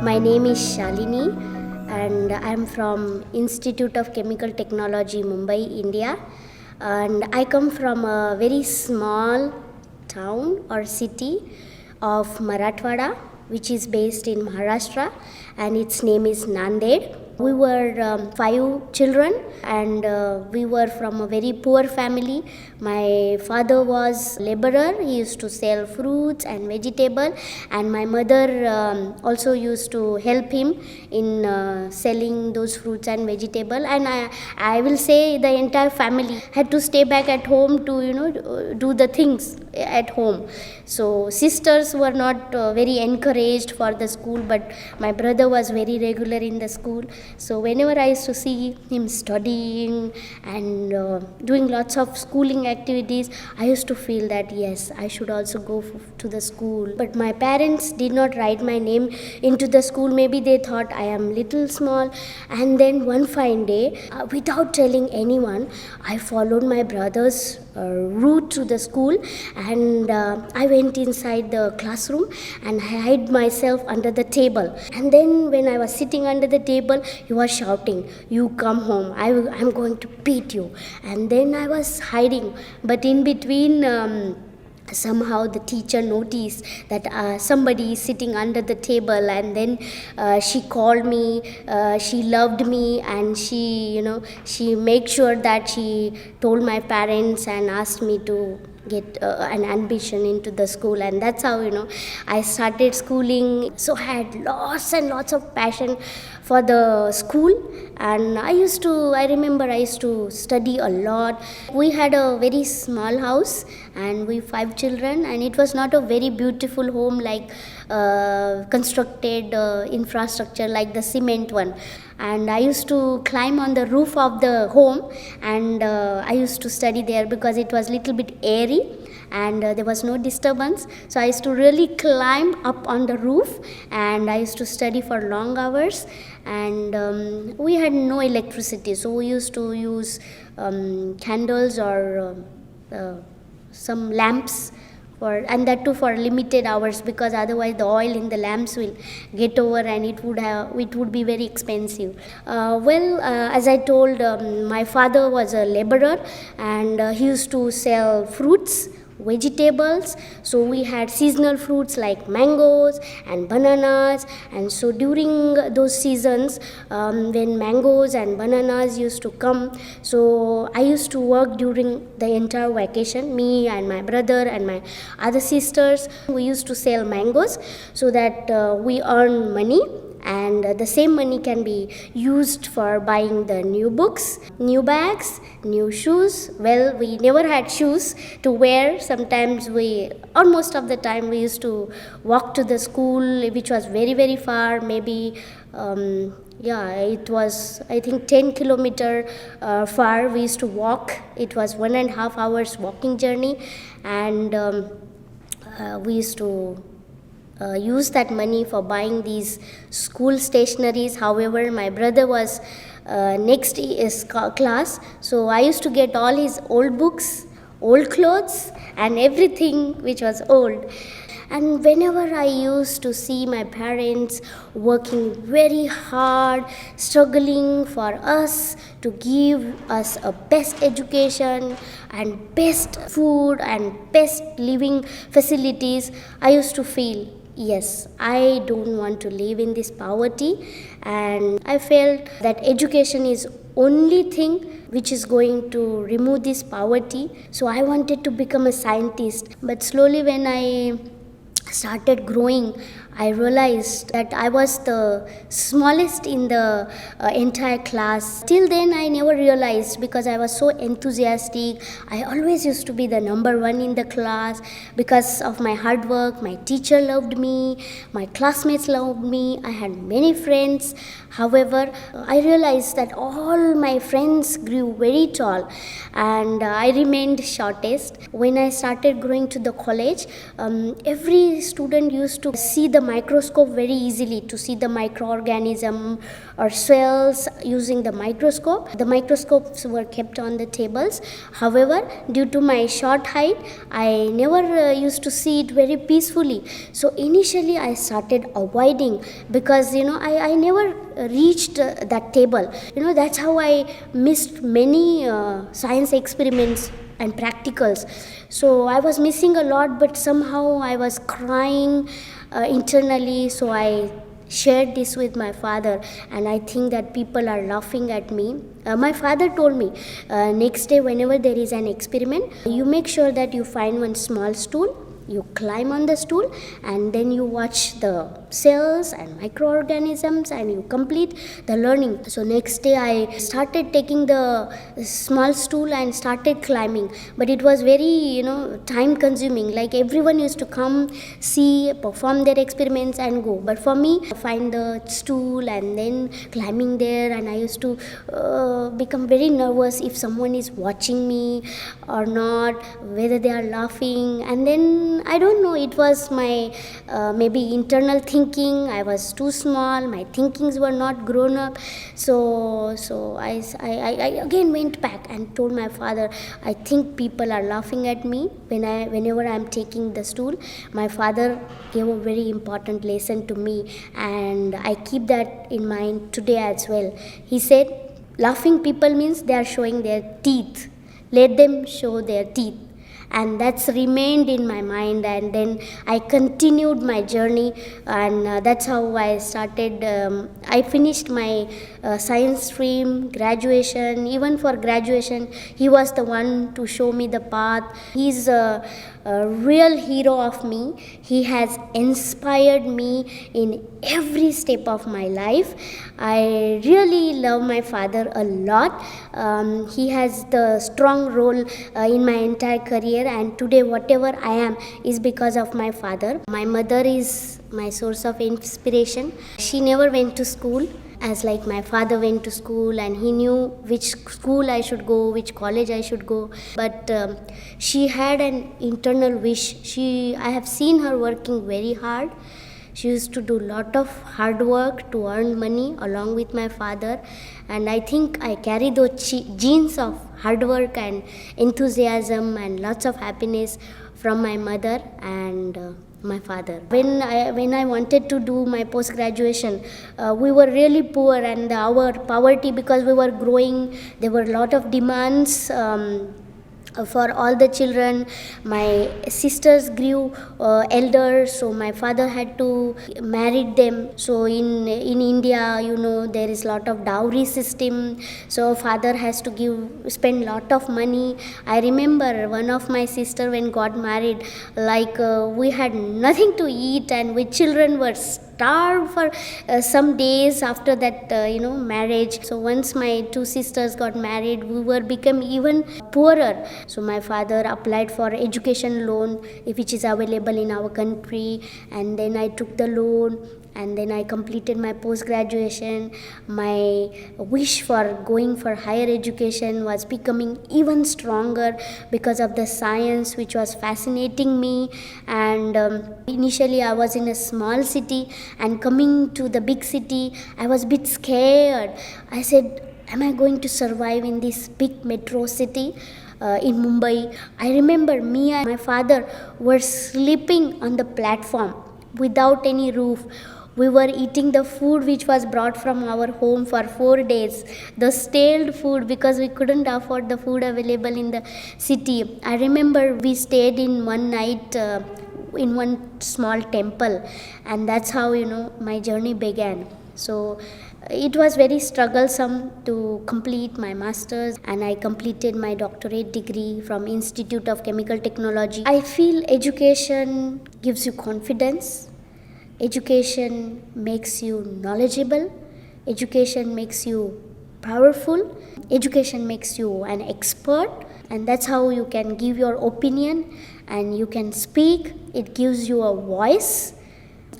My name is Shalini and I'm from Institute of Chemical Technology, Mumbai, India. And I come from a very small town or city of Marathwada, which is based in Maharashtra, and its name is Nanded. We were 5 children and we were from a very poor family. My father was laborer. He used to sell fruits and vegetable, and my mother also used to help him in selling those fruits and vegetable. And I will say the entire family had to stay back at home to do the things at home. So sisters were not very encouraged for the school, but my brother was very regular in the school. So whenever I used to see him studying and doing lots of schooling activities, I used to feel that yes, I should also go to the school. But my parents did not write my name into the school. Maybe they thought I am little small. And then one fine day, without telling anyone, I followed my brother's route to the school, and I went inside the classroom and I hid myself under the table. And then when I was sitting under the table, he was shouting, "You come home, I'm going to beat you." And then I was hiding, but in between somehow the teacher noticed that somebody is sitting under the table, and then she called me. She loved me, and she made sure that she told my parents and asked me to get an admission into the school. And that's how I started schooling. So I had lots and lots of passion for the school, and I remember I used to study a lot. We had a very small house and we 5 children, and it was not a very beautiful home like constructed infrastructure like the cement one. And I used to climb on the roof of the home, and I used to study there because it was little bit airy and there was no disturbance. So I used to really climb up on the roof, and I used to study for long hours. And we had no electricity, so we used to use candles or some lamps, and that too for limited hours, because otherwise the oil in the lamps will get over and it would be very expensive. As I told, my father was a laborer, and he used to sell fruits, vegetables. So we had seasonal fruits like mangoes and bananas, and so during those seasons, when mangoes and bananas used to come, so I used to work during the entire vacation. Me and my brother and my other sisters, we used to sell mangoes so that we earn money, and the same money can be used for buying the new books, new bags, new shoes. Well, we never had shoes to wear. Sometimes most of the time we used to walk to the school, which was very, very far. Maybe it was, I think, 10 kilometer far. We used to walk. It was 1.5 hours walking journey, and we used to use that money for buying these school stationaries. However, my brother was next his class, so I used to get all his old books, old clothes, and everything which was old. And whenever I used to see my parents working very hard, struggling for us to give us a best education and best food and best living facilities, I used to feel, yes, I don't want to live in this poverty. And I felt that education is only thing which is going to remove this poverty. So I wanted to become a scientist. But slowly when I started growing, I realized that I was the smallest in the entire class. Till then I never realized, because I was so enthusiastic. I always used to be the number 1 in the class because of my hard work. My teacher loved me, my classmates loved me, I had many friends. However, I realized that all my friends grew very tall and I remained shortest. When I started going to the college, every student used to see the microscope very easily to see the microorganism or cells using the microscope. The microscopes were kept on the tables. However, due to my short height, I never used to see it very peacefully. So initially I started avoiding, because I never reached that table. That's how I missed many science experiments and practicals. So I was missing a lot, but somehow I was crying internally. So I shared this with my father, and I think that people are laughing at me. My father told me, next day whenever there is an experiment, you make sure that you find one small stool, you climb on the stool, and then you watch the cells and microorganisms and you complete the learning. So next day I started taking the small stool and started climbing, but it was very time consuming. Like everyone used to come, see, perform their experiments and go, but for me, find the stool and then climbing there, and I used to become very nervous if someone is watching me or not, whether they are laughing. And then I don't know, it was my maybe internal thinking. I was too small, my thinkings were not grown up. So I again went back and told my father, I think people are laughing at me whenever I'm taking the stool. My father gave a very important lesson to me, and I keep that in mind today as well. He said, laughing people means they are showing their teeth. Let them show their teeth. And that's remained in my mind, and then I continued my journey, and that's how I started. I finished my science stream, graduation. Even for graduation, he was the one to show me the path. He's a real hero of me. He has inspired me in every step of my life. I really love my father a lot. He has the strong role in my entire career, and today whatever I am is because of my father. My mother is my source of inspiration. She never went to school, as like my father went to school, and he knew which school I should go, which college I should go. But she had an internal wish. I have seen her working very hard. She used to do lot of hard work to earn money along with my father, and I think I carry those genes of hard work and enthusiasm and lots of happiness from my mother and my father. When I wanted to do my post graduation, we were really poor, and our poverty, because we were growing, there were a lot of demands for all the children. My sisters grew elder, so my father had to marry them. So in India, there is lot of dowry system, so father has to spend lot of money. I remember one of my sister, when got married, like we had nothing to eat, and we children were starved for some days after that marriage. So once my two sisters got married, we were become even poorer. So my father applied for education loan, which is available in our country, and then I took the loan, and then I completed my post graduation. My wish for going for higher education was becoming even stronger because of the science, which was fascinating me. And initially I was in a small city, and coming to the big city, I was a bit scared. I said, am I going to survive in this big metro city in Mumbai? I remember me and my father were sleeping on the platform without any roof. We were eating the food which was brought from our home for 4 days, the stale food, because we couldn't afford the food available in the city. I remember we stayed in one night in one small temple, and that's how my journey began. So it was very strugglesome to complete my master's, and I completed my doctorate degree from Institute of Chemical Technology. I feel education gives you confidence. Education makes you knowledgeable. Education makes you powerful. Education makes you an expert, and that's how you can give your opinion and you can speak. It gives you a voice.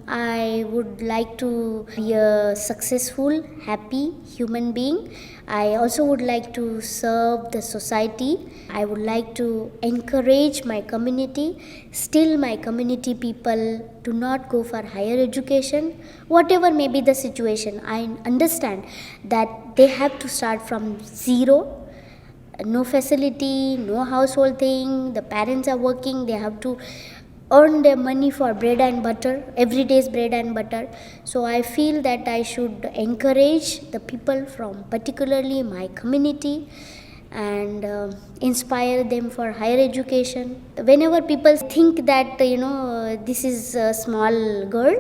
I would like to be a successful, happy human being. I also would like to serve the society. I would like to encourage my community. Still, my community people do not go for higher education. Whatever may be the situation, I understand that they have to start from zero. No facility, no household thing, the parents are working, they have to earn their money for bread and butter, every day's bread and butter. So I feel that I should encourage the people from particularly my community and inspire them for higher education. Whenever people think that this is a small girl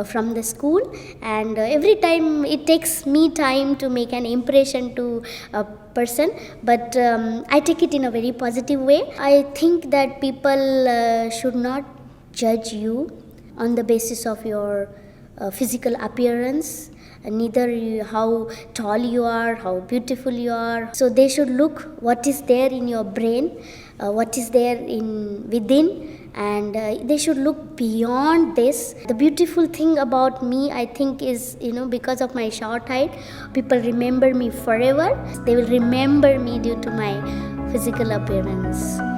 from the school, and every time it takes me time to make an impression to a person, but I take it in a very positive way. I think that people should not judge you on the basis of your physical appearance, neither how tall you are, how beautiful you are. So they should look what is there in your brain, what is there in within, and they should look beyond this. The beautiful thing about me, I think, is because of my short height, people remember me forever. They will remember me due to my physical appearance.